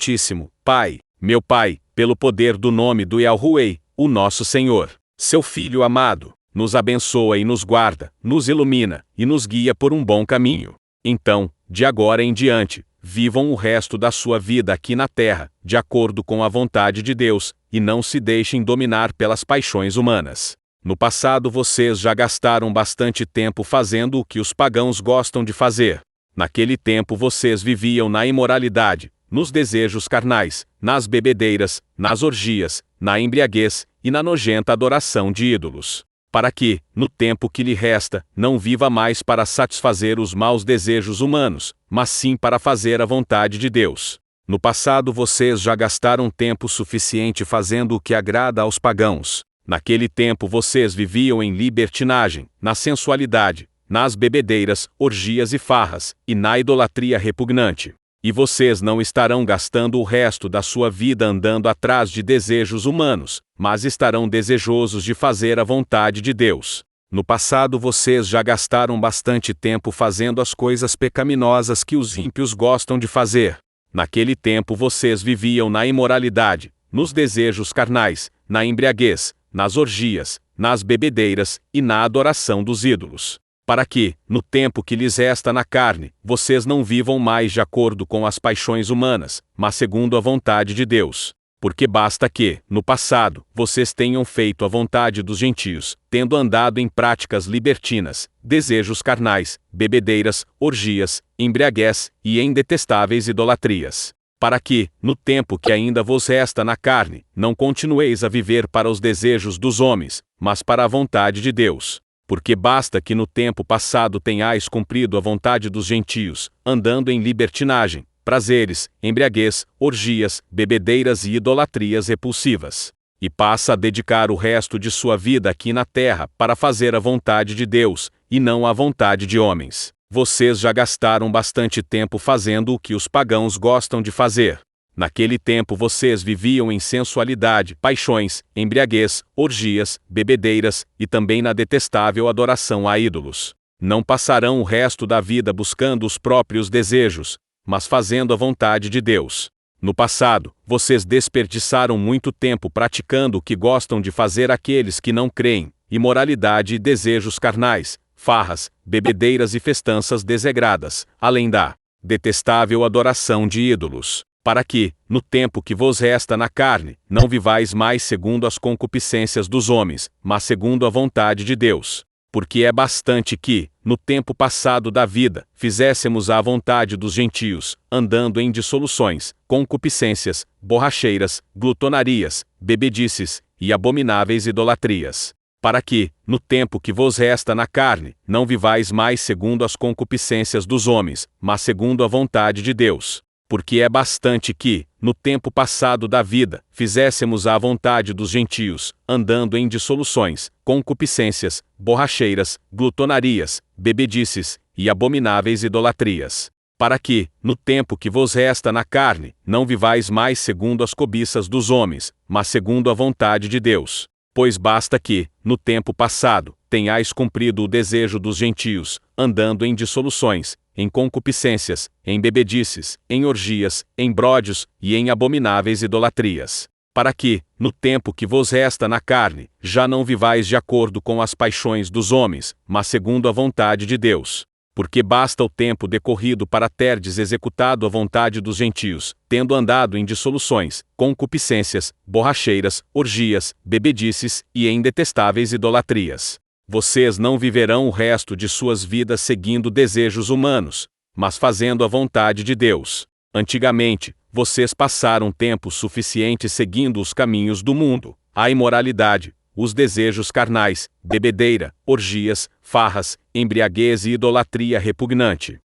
Altíssimo, Pai, meu Pai, pelo poder do nome do Yahweh, o nosso Senhor, seu Filho amado, nos abençoa e nos guarda, nos ilumina e nos guia por um bom caminho. Então, de agora em diante, vivam o resto da sua vida aqui na terra, de acordo com a vontade de Deus, e não se deixem dominar pelas paixões humanas. No passado vocês já gastaram bastante tempo fazendo o que os pagãos gostam de fazer. Naquele tempo vocês viviam na imoralidade, nos desejos carnais, nas bebedeiras, nas orgias, na embriaguez e na nojenta adoração de ídolos. Para que, no tempo que lhe resta, não viva mais para satisfazer os maus desejos humanos, mas sim para fazer a vontade de Deus. No passado vocês já gastaram tempo suficiente fazendo o que agrada aos pagãos. Naquele tempo vocês viviam em libertinagem, na sensualidade, nas bebedeiras, orgias e farras, e na idolatria repugnante. E vocês não estarão gastando o resto da sua vida andando atrás de desejos humanos, mas estarão desejosos de fazer a vontade de Deus. No passado vocês já gastaram bastante tempo fazendo as coisas pecaminosas que os ímpios gostam de fazer. Naquele tempo vocês viviam na imoralidade, nos desejos carnais, na embriaguez, nas orgias, nas bebedeiras e na adoração dos ídolos. Para que, no tempo que lhes resta na carne, vocês não vivam mais de acordo com as paixões humanas, mas segundo a vontade de Deus. Porque basta que, no passado, vocês tenham feito a vontade dos gentios, tendo andado em práticas libertinas, desejos carnais, bebedeiras, orgias, embriaguez e em detestáveis idolatrias. Para que, no tempo que ainda vos resta na carne, não continueis a viver para os desejos dos homens, mas para a vontade de Deus. Porque basta que no tempo passado tenhais cumprido a vontade dos gentios, andando em libertinagem, prazeres, embriaguez, orgias, bebedeiras e idolatrias repulsivas. E passa a dedicar o resto de sua vida aqui na terra para fazer a vontade de Deus, e não a vontade de homens. Vocês já gastaram bastante tempo fazendo o que os pagãos gostam de fazer. Naquele tempo vocês viviam em sensualidade, paixões, embriaguez, orgias, bebedeiras, e também na detestável adoração a ídolos. Não passarão o resto da vida buscando os próprios desejos, mas fazendo a vontade de Deus. No passado, vocês desperdiçaram muito tempo praticando o que gostam de fazer aqueles que não creem, imoralidade e desejos carnais, farras, bebedeiras e festanças desagradas, além da detestável adoração de ídolos. Para que, no tempo que vos resta na carne, não vivais mais segundo as concupiscências dos homens, mas segundo a vontade de Deus. Porque é bastante que, no tempo passado da vida, fizéssemos a vontade dos gentios, andando em dissoluções, concupiscências, borracheiras, glutonarias, bebedices e abomináveis idolatrias. Para que, no tempo que vos resta na carne, não vivais mais segundo as concupiscências dos homens, mas segundo a vontade de Deus. Porque é bastante que, no tempo passado da vida, fizéssemos a vontade dos gentios, andando em dissoluções, concupiscências, borracheiras, glutonarias, bebedices e abomináveis idolatrias. Para que, no tempo que vos resta na carne, não vivais mais segundo as cobiças dos homens, mas segundo a vontade de Deus. Pois basta que, no tempo passado, tenhais cumprido o desejo dos gentios, andando em dissoluções, em concupiscências, em bebedices, em orgias, em bródios e em abomináveis idolatrias. Para que, no tempo que vos resta na carne, já não vivais de acordo com as paixões dos homens, mas segundo a vontade de Deus. Porque basta o tempo decorrido para terdes executado a vontade dos gentios, tendo andado em dissoluções, concupiscências, borracheiras, orgias, bebedices e em detestáveis idolatrias. Vocês não viverão o resto de suas vidas seguindo desejos humanos, mas fazendo a vontade de Deus. Antigamente, vocês passaram tempo suficiente seguindo os caminhos do mundo, a imoralidade, os desejos carnais, bebedeira, orgias, farras, embriaguez e idolatria repugnante.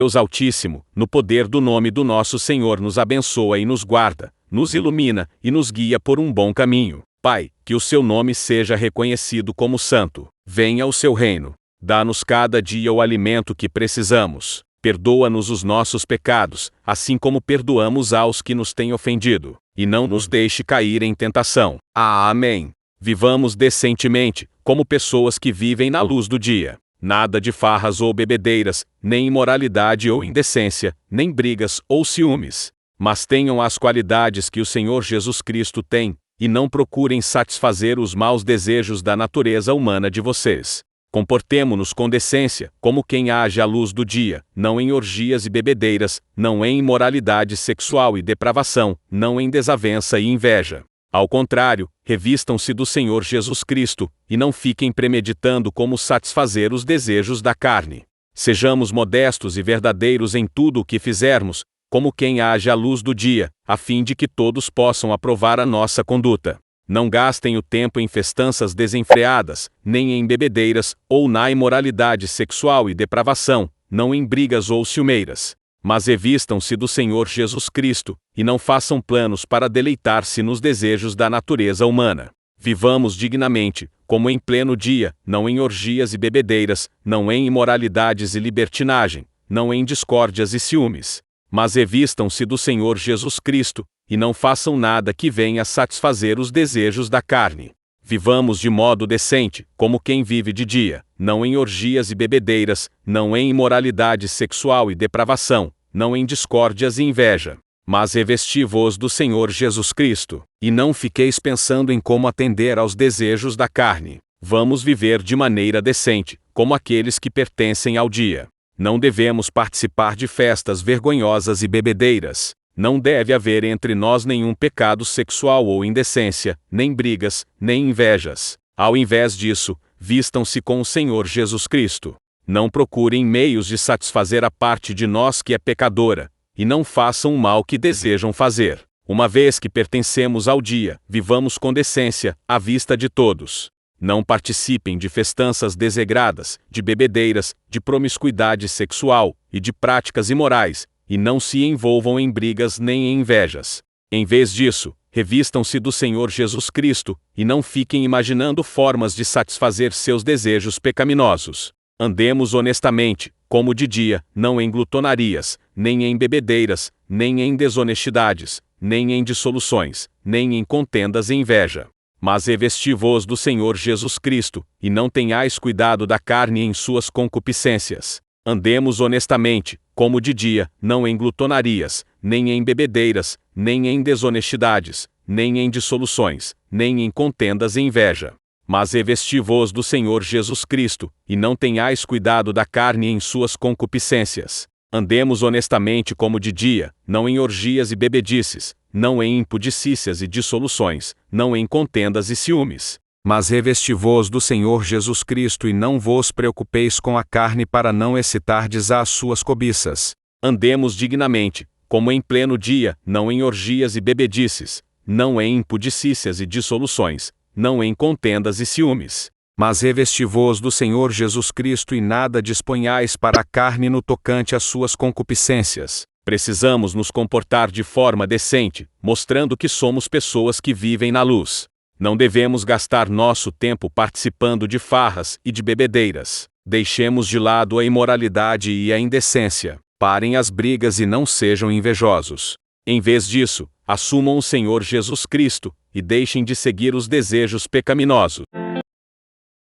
Deus Altíssimo, no poder do nome do nosso Senhor, nos abençoa e nos guarda, nos ilumina e nos guia por um bom caminho. Pai, que o seu nome seja reconhecido como santo. Venha o seu reino. Dá-nos cada dia o alimento que precisamos. Perdoa-nos os nossos pecados, assim como perdoamos aos que nos têm ofendido. E não nos deixe cair em tentação. Amém. Vivamos decentemente, como pessoas que vivem na luz do dia. Nada de farras ou bebedeiras, nem imoralidade ou indecência, nem brigas ou ciúmes. Mas tenham as qualidades que o Senhor Jesus Cristo tem, e não procurem satisfazer os maus desejos da natureza humana de vocês. Comportemo-nos com decência, como quem age à luz do dia, não em orgias e bebedeiras, não em imoralidade sexual e depravação, não em desavença e inveja. Ao contrário, revistam-se do Senhor Jesus Cristo, e não fiquem premeditando como satisfazer os desejos da carne. Sejamos modestos e verdadeiros em tudo o que fizermos, como quem age à luz do dia, a fim de que todos possam aprovar a nossa conduta. Não gastem o tempo em festanças desenfreadas, nem em bebedeiras, ou na imoralidade sexual e depravação, não em brigas ou ciumeiras. Mas revistam-se do Senhor Jesus Cristo, e não façam planos para deleitar-se nos desejos da natureza humana. Vivamos dignamente, como em pleno dia, não em orgias e bebedeiras, não em imoralidades e libertinagem, não em discórdias e ciúmes. Mas revistam-se do Senhor Jesus Cristo, e não façam nada que venha satisfazer os desejos da carne. Vivamos de modo decente, como quem vive de dia, não em orgias e bebedeiras, não em imoralidade sexual e depravação, não em discórdias e inveja. Mas revesti-vos do Senhor Jesus Cristo, e não fiqueis pensando em como atender aos desejos da carne. Vamos viver de maneira decente, como aqueles que pertencem ao dia. Não devemos participar de festas vergonhosas e bebedeiras. Não deve haver entre nós nenhum pecado sexual ou indecência, nem brigas, nem invejas. Ao invés disso, vistam-se com o Senhor Jesus Cristo. Não procurem meios de satisfazer a parte de nós que é pecadora, e não façam o mal que desejam fazer. Uma vez que pertencemos ao dia, vivamos com decência, à vista de todos. Não participem de festanças desregradas, de bebedeiras, de promiscuidade sexual e de práticas imorais, e não se envolvam em brigas nem em invejas. Em vez disso, revistam-se do Senhor Jesus Cristo, e não fiquem imaginando formas de satisfazer seus desejos pecaminosos. Andemos honestamente, como de dia, não em glutonarias, nem em bebedeiras, nem em desonestidades, nem em dissoluções, nem em contendas e inveja. Mas revesti-vos do Senhor Jesus Cristo, e não tenhais cuidado da carne em suas concupiscências. Andemos honestamente, como de dia, não em glutonarias, nem em bebedeiras, nem em desonestidades, nem em dissoluções, nem em contendas e inveja. Mas revesti-vos do Senhor Jesus Cristo, e não tenhais cuidado da carne em suas concupiscências. Andemos honestamente como de dia, não em orgias e bebedices, não em impudicícias e dissoluções, não em contendas e ciúmes. Mas revesti-vos do Senhor Jesus Cristo e não vos preocupeis com a carne para não excitardes às suas cobiças. Andemos dignamente, como em pleno dia, não em orgias e bebedices, não em impudicícias e dissoluções, não em contendas e ciúmes. Mas revesti-vos do Senhor Jesus Cristo e nada disponhais para a carne no tocante às suas concupiscências. Precisamos nos comportar de forma decente, mostrando que somos pessoas que vivem na luz. Não devemos gastar nosso tempo participando de farras e de bebedeiras. Deixemos de lado a imoralidade e a indecência. Parem as brigas e não sejam invejosos. Em vez disso, assumam o Senhor Jesus Cristo, e deixem de seguir os desejos pecaminosos.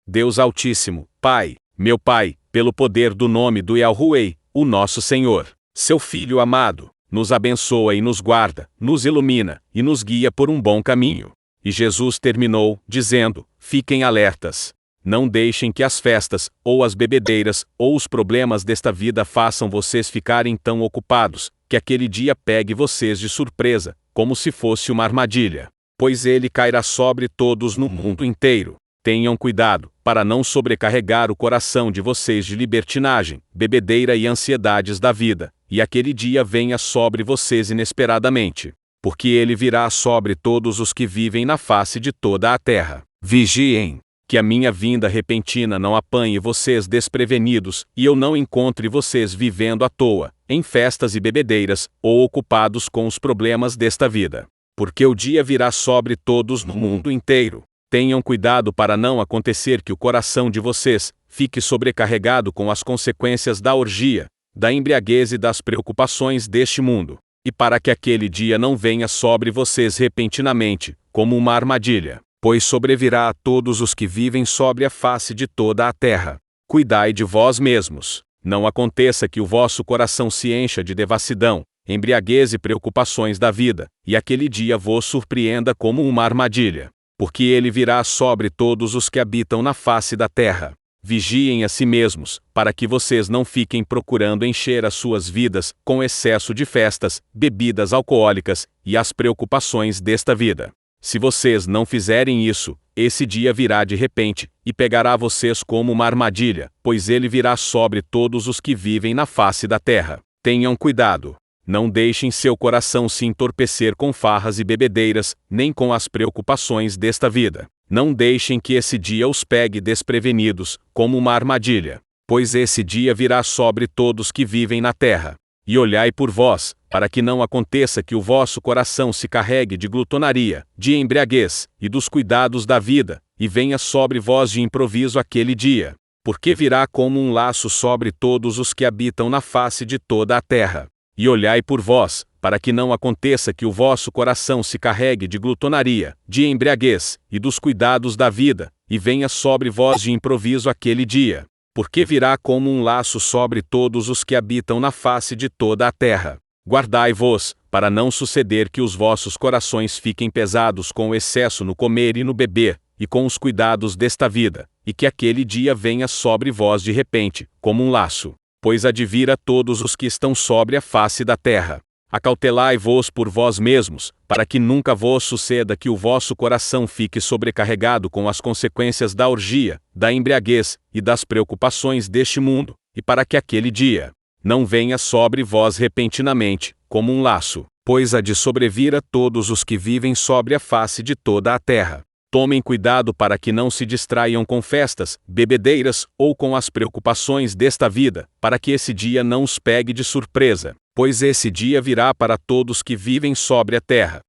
Deus Altíssimo, Pai, meu Pai, pelo poder do nome do Yahuwah, o nosso Senhor, seu Filho amado, nos abençoa e nos guarda, nos ilumina, e nos guia por um bom caminho. E Jesus terminou, dizendo: fiquem alertas. Não deixem que as festas, ou as bebedeiras, ou os problemas desta vida façam vocês ficarem tão ocupados, que aquele dia pegue vocês de surpresa, como se fosse uma armadilha. Pois ele cairá sobre todos no mundo inteiro. Tenham cuidado, para não sobrecarregar o coração de vocês de libertinagem, bebedeira e ansiedades da vida, e aquele dia venha sobre vocês inesperadamente. Porque ele virá sobre todos os que vivem na face de toda a terra. Vigiem, que a minha vinda repentina não apanhe vocês desprevenidos, e eu não encontre vocês vivendo à toa, em festas e bebedeiras, ou ocupados com os problemas desta vida. Porque o dia virá sobre todos no mundo inteiro. Tenham cuidado para não acontecer que o coração de vocês fique sobrecarregado com as consequências da orgia, da embriaguez e das preocupações deste mundo. E para que aquele dia não venha sobre vocês repentinamente, como uma armadilha, pois sobrevirá a todos os que vivem sobre a face de toda a terra. Cuidai de vós mesmos. Não aconteça que o vosso coração se encha de devassidão, embriaguez e preocupações da vida, e aquele dia vos surpreenda como uma armadilha. Porque ele virá sobre todos os que habitam na face da terra. Vigiem a si mesmos, para que vocês não fiquem procurando encher as suas vidas com excesso de festas, bebidas alcoólicas e as preocupações desta vida. Se vocês não fizerem isso, esse dia virá de repente, e pegará vocês como uma armadilha, pois ele virá sobre todos os que vivem na face da terra. Tenham cuidado. Não deixem seu coração se entorpecer com farras e bebedeiras, nem com as preocupações desta vida. Não deixem que esse dia os pegue desprevenidos, como uma armadilha. Pois esse dia virá sobre todos que vivem na terra. E olhai por vós, para que não aconteça que o vosso coração se carregue de glutonaria, de embriaguez, e dos cuidados da vida, e venha sobre vós de improviso aquele dia. Porque virá como um laço sobre todos os que habitam na face de toda a terra. E olhai por vós, para que não aconteça que o vosso coração se carregue de glutonaria, de embriaguez, e dos cuidados da vida, e venha sobre vós de improviso aquele dia. Porque virá como um laço sobre todos os que habitam na face de toda a terra. Guardai-vos, para não suceder que os vossos corações fiquem pesados com o excesso no comer e no beber, e com os cuidados desta vida, e que aquele dia venha sobre vós de repente, como um laço. Pois há de vir a todos os que estão sobre a face da terra. Acautelai-vos por vós mesmos, para que nunca vos suceda que o vosso coração fique sobrecarregado com as consequências da orgia, da embriaguez e das preocupações deste mundo, e para que aquele dia não venha sobre vós repentinamente, como um laço, pois há de sobrevir a todos os que vivem sobre a face de toda a terra. Tomem cuidado para que não se distraiam com festas, bebedeiras ou com as preocupações desta vida, para que esse dia não os pegue de surpresa, pois esse dia virá para todos que vivem sobre a terra.